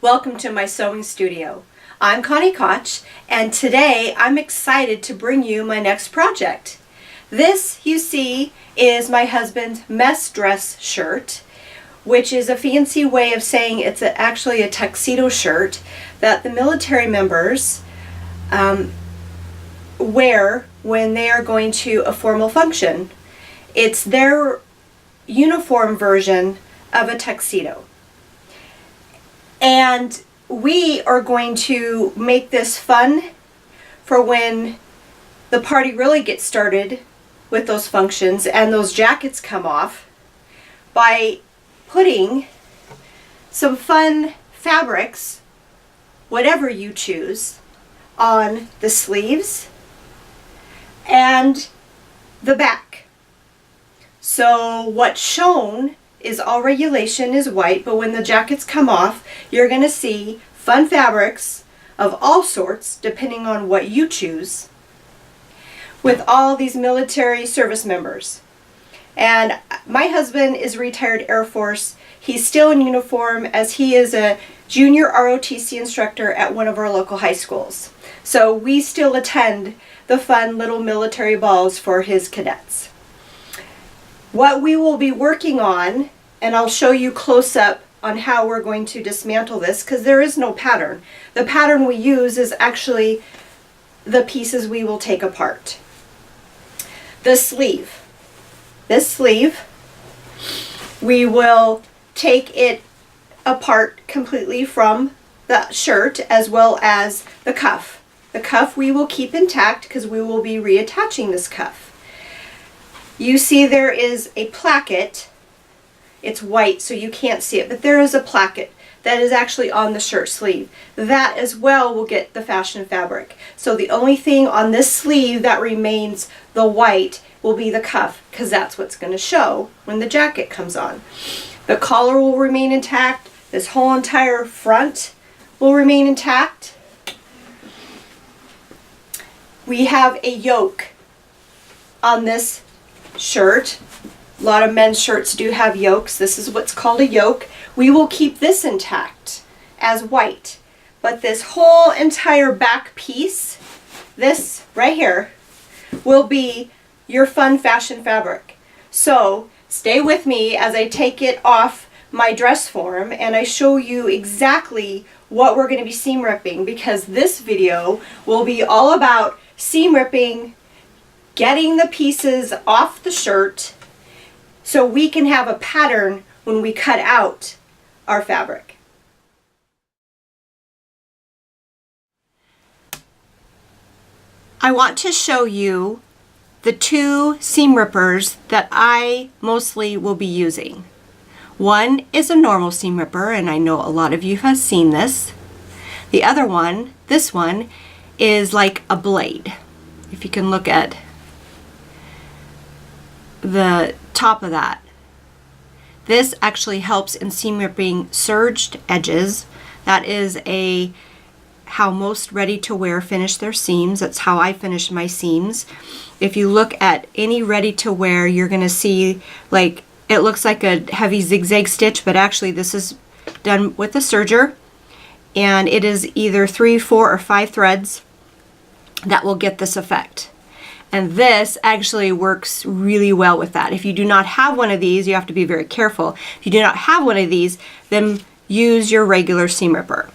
Welcome to my sewing studio. I'm Connie Koch, and today I'm excited to bring you my next project. This, you see, is my husband's mess dress shirt, which is a fancy way of saying it's actually a tuxedo shirt that the military members wear when they are going to a formal function. It's their uniform version of a tuxedo. And we are going to make this fun for when the party really gets started with those functions and those jackets come off by putting some fun fabrics, whatever you choose, on the sleeves and the back. So what's shown is all regulation is white, but when the jackets come off, you're going to see fun fabrics of all sorts, depending on what you choose, with all these military service members. And my husband is retired Air Force. He's still in uniform as he is a junior ROTC instructor at one of our local high schools. So we still attend the fun little military balls for his cadets. What we will be working on, and I'll show you close up on how we're going to dismantle this, because there is no pattern. The pattern we use is actually the pieces we will take apart. The sleeve. This sleeve, we will take it apart completely from the shirt as well as the cuff. The cuff we will keep intact because we will be reattaching this cuff. You see there is a placket. It's white so you can't see it, but there is a placket that is actually on the shirt sleeve. That as well will get the fashion fabric. So the only thing on this sleeve that remains the white will be the cuff, because that's what's going to show when the jacket comes on. The collar will remain intact. This whole entire front will remain intact. We have a yoke on this shirt. A lot of men's shirts do have yokes. This is what's called a yoke. We will keep this intact as white, but this whole entire back piece, this right here, will be your fun fashion fabric. So stay with me as I take it off my dress form and I show you exactly what we're going to be seam ripping, because this video will be all about seam ripping, getting the pieces off the shirt so we can have a pattern when we cut out our fabric. I want to show you the two seam rippers that I mostly will be using. One is a normal seam ripper, and I know a lot of you have seen this. The other one, this one, is like a blade. If you can look at the top of that. This actually helps in seam ripping serged edges. That is how most ready-to-wear finish their seams. That's how I finish my seams. If you look at any ready-to-wear, you're going to see like it looks like a heavy zigzag stitch, but actually this is done with a serger, and it is either 3, 4, or 5 threads that will get this effect. And this actually works really well with that. If you do not have one of these, you have to be very careful. If you do not have one of these, then use your regular seam ripper.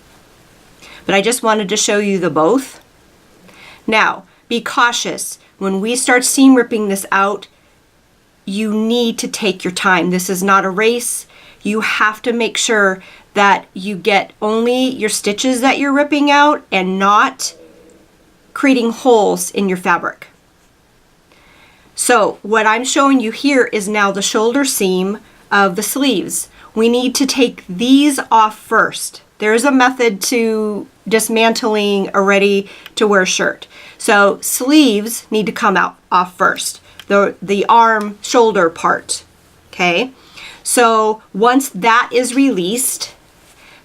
But I just wanted to show you the both. Now, be cautious. When we start seam ripping this out, you need to take your time. This is not a race. You have to make sure that you get only your stitches that you're ripping out and not creating holes in your fabric. So what I'm showing you here is now the shoulder seam of the sleeves. We need to take these off first. There is a method to dismantling a ready-to-wear shirt. So sleeves need to come off first. The arm shoulder part. Okay? So once that is released,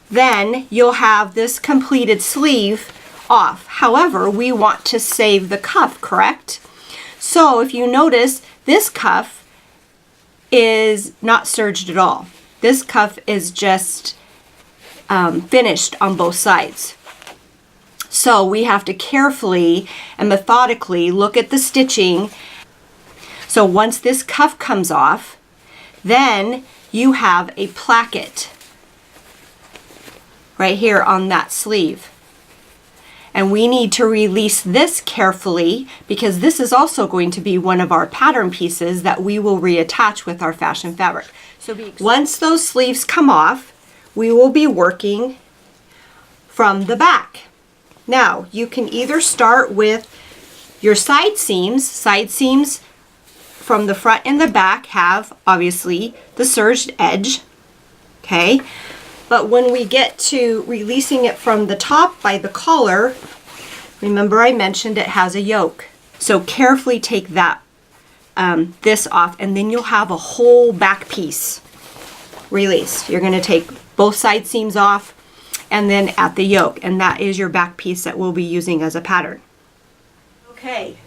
then you'll have this completed sleeve off. However, we want to save the cuff, correct? So if you notice, this cuff is not serged at all. This cuff is just finished on both sides. So we have to carefully and methodically look at the stitching. So once this cuff comes off, then you have a placket right here on that sleeve. And we need to release this carefully because this is also going to be one of our pattern pieces that we will reattach with our fashion fabric. So once those sleeves come off, we will be working from the back. Now, you can either start with your side seams. Side seams from the front and the back have, obviously, the serged edge, okay? But when we get to releasing it from the top by the collar, remember I mentioned it has a yoke. So carefully take that, this off, and then you'll have a whole back piece released. You're gonna take both side seams off, and then at the yoke, and that is your back piece that we'll be using as a pattern. Okay,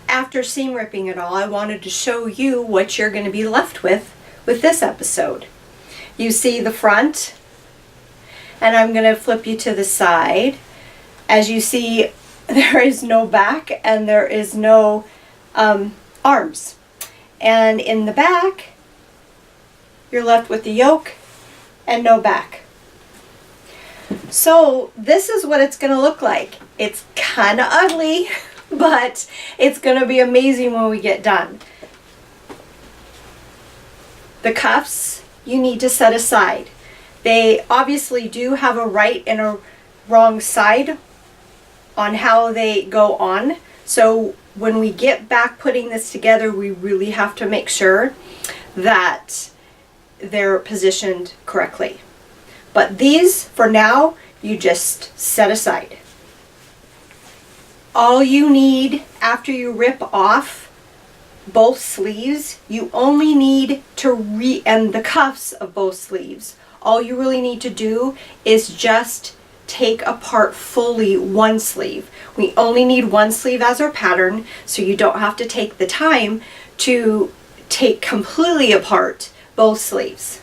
after seam ripping it all, I wanted to show you what you're going to be left with this episode. You see the front, and I'm going to flip you to the side. As you see, there is no back and there is no arms. And in the back, you're left with the yoke and no back. So this is what it's going to look like. It's kind of ugly, but it's going to be amazing when we get done. The cuffs you need to set aside. They obviously do have a right and a wrong side on how they go on. So when we get back putting this together, we really have to make sure that they're positioned correctly. But these, for now, you just set aside. All you need after you rip off both sleeves, you only need to and the cuffs of both sleeves. All you really need to do is just take apart fully one sleeve. We only need one sleeve as our pattern, so you don't have to take the time to take completely apart both sleeves.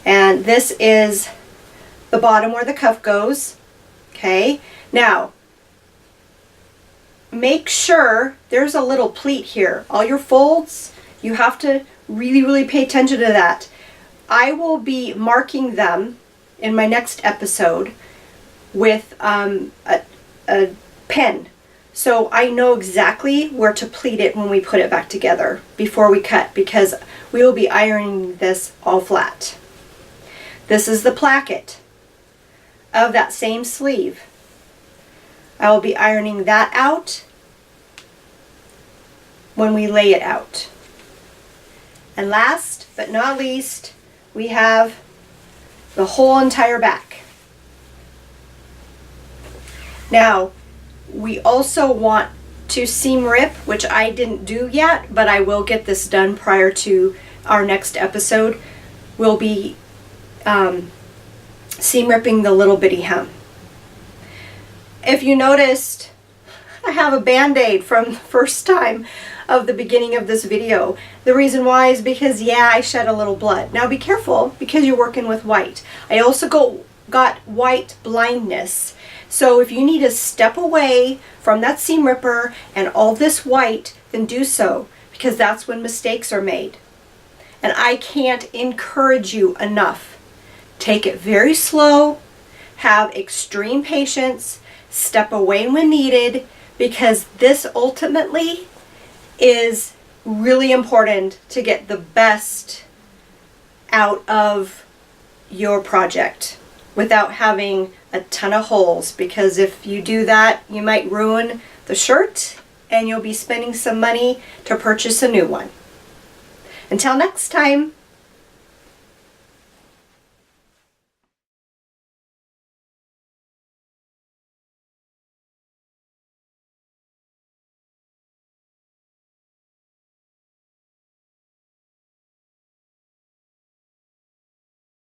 And this is the bottom where the cuff goes. Okay, now make sure there's a little pleat here. All your folds, you have to really pay attention to that. I will be marking them in my next episode with a pen, so I know exactly where to pleat it when we put it back together before we cut, because we will be ironing this all flat. This is the placket of that same sleeve. I will be ironing that out when we lay it out. And last but not least, we have the whole entire back. Now, we also want to seam rip, which I didn't do yet, but I will get this done prior to our next episode. We'll be seam ripping the little bitty hem. If you noticed, I have a band-aid from the first time of the beginning of this video. The reason why is because, yeah, I shed a little blood. Now be careful because you're working with white. I also got white blindness. So if you need to step away from that seam ripper and all this white, then do so, because that's when mistakes are made. And I can't encourage you enough. Take it very slow, have extreme patience, step away when needed, because this ultimately is really important to get the best out of your project without having a ton of holes, because if you do that, you might ruin the shirt and you'll be spending some money to purchase a new one. Until next time.